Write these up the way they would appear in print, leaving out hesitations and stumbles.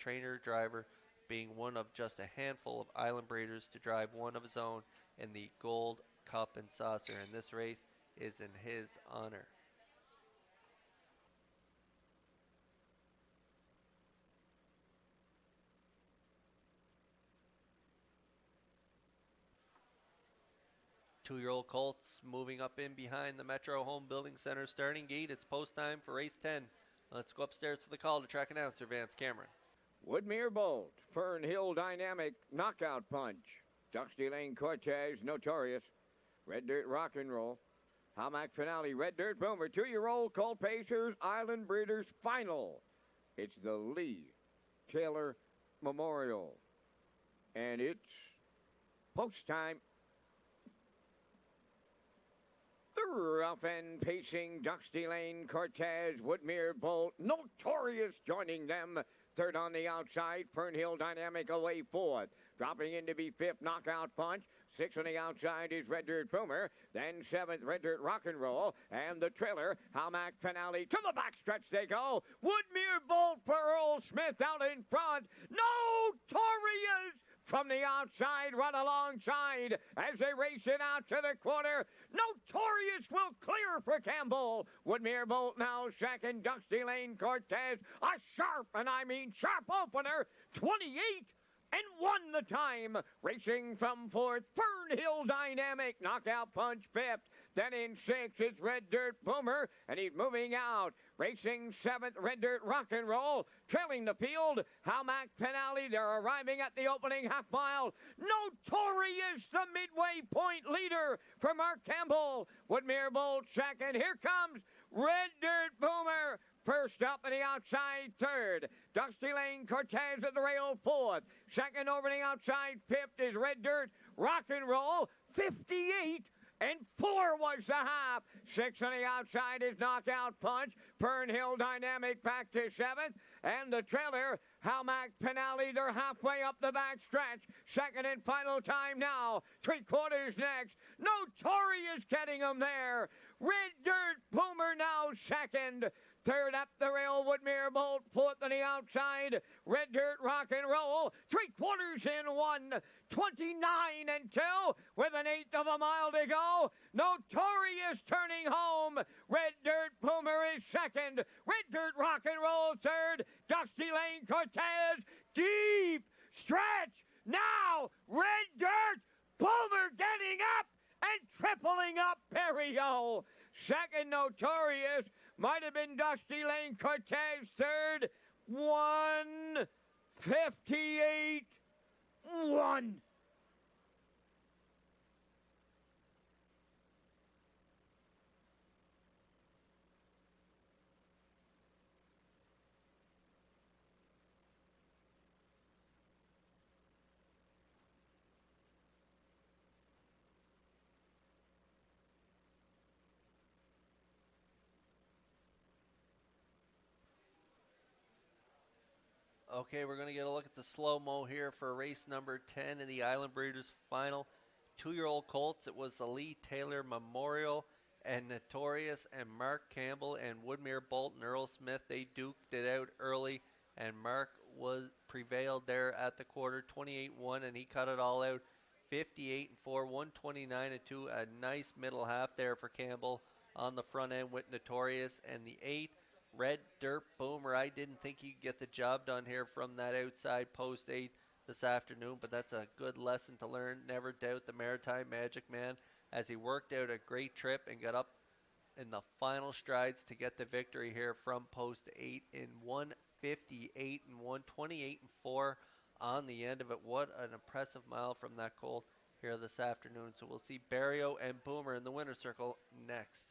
trainer driver, being one of just a handful of Island breeders to drive one of his own in the Gold Cup and Saucer, and this race is in his honor. Two-year-old colts moving up in behind the Metro Home Building Center starting gate. It's post time for race 10. Let's go upstairs for the call to track announcer Vance Cameron. Woodmere Bolt, Fern Hill Dynamic, Knockout Punch, Dusty Lane Cortez, Notorious, Red Dirt Rock and Roll, Hamac Finale, Red Dirt Boomer, two-year-old Colt Pacers, Island Breeders Final. It's the Lee Taylor Memorial, and it's post time. The rough and pacing Dusty Lane Cortez, Woodmere Bolt, Notorious joining them. Third on the outside, Fernhill Dynamic away fourth. Dropping in to be fifth, Knockout Punch. Sixth on the outside is Red Dirt Boomer. Then seventh, Red Dirt Rock and Roll. And the trailer, Hamac Finale. To the backstretch they go. Woodmere Bolt for Earl Smith out in front. Notorious from the outside, run alongside as they race it out to the quarter. Notorious will clear for Campbell. Woodmere Bolt now second. Dusty Lane Cortez, a sharp, and I mean sharp opener, 28 and 1 the time. Racing from fourth, Fernhill Dynamic, Knockout Punch fifth. Then in sixth, it's Red Dirt Boomer, and he's moving out. Racing seventh, Red Dirt Rock and Roll. Trailing the field, Hamac Finale. They're arriving at the opening half mile. Notorious, the midway point leader for Mark Campbell. Woodmere Bolt second. Here comes Red Dirt Boomer. First up on the outside, third. Dusty Lane Cortez at the rail, fourth. Second over the outside, fifth is Red Dirt Rock and Roll, 58 and 4 was the half. Six on the outside is Knockout Punch. Fernhill Dynamic back to seventh. And the trailer, Hamac Finale, they're halfway up the back stretch. Second and final time now. 3/4 next. Notorious getting them there. Red Dirt Boomer now second. Third up the rail, Woodmere Bolt. Fourth on the outside, Red Dirt Rock and Roll. 3/4 in 1. 29 and 2 with an eighth of a mile to go. Notorious turning home. Red Dirt Boomer is second. Red Dirt Rock and Roll third. Dusty Lane Cortez. Deep stretch. Now Red Dirt Boomer getting up and tripling up Perio. Second, Notorious. Might have been Dusty Lane Cortez third. 1:58.1. Okay, we're going to get a look at the slow-mo here for race number 10 in the Island Breeders Final. Two-year-old colts. It was the Lee Taylor Memorial and Notorious and Mark Campbell and Woodmere Bolt and Earl Smith. They duked it out early, and Mark prevailed there at the quarter, 28-1, and he cut it all out, 58-4, 129-2. A nice middle half there for Campbell on the front end with Notorious, and the 8. Red Dirt Boomer. I didn't think he'd get the job done here from that outside post 8 this afternoon, but that's a good lesson to learn. Never doubt the Maritime Magic Man as he worked out a great trip and got up in the final strides to get the victory here from post 8 in 1:58 and 1:28.4 on the end of it. What an impressive mile from that colt here this afternoon. So we'll see Barrio and Boomer in the winner's circle next.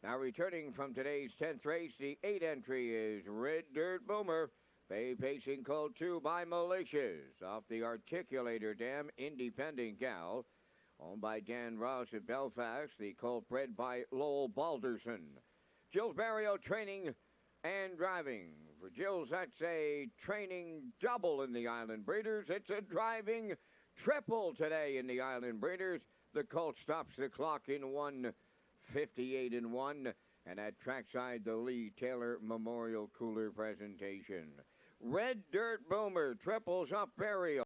Now returning from today's 10th race, the 8 entry is Red Dirt Boomer. Pacing colt 2 by Malicious off the Articulator Dam Independent Gal. Owned by Dan Ross of Belfast, the colt bred by Lowell Balderson. Jill's Barrio training and driving. For Jill's, that's a training double in the Island Breeders. It's a driving triple today in the Island Breeders. The colt stops the clock in 1:58-1. And at trackside, the Lee Taylor Memorial Cooler presentation. Red Dirt Boomer triples up Burial.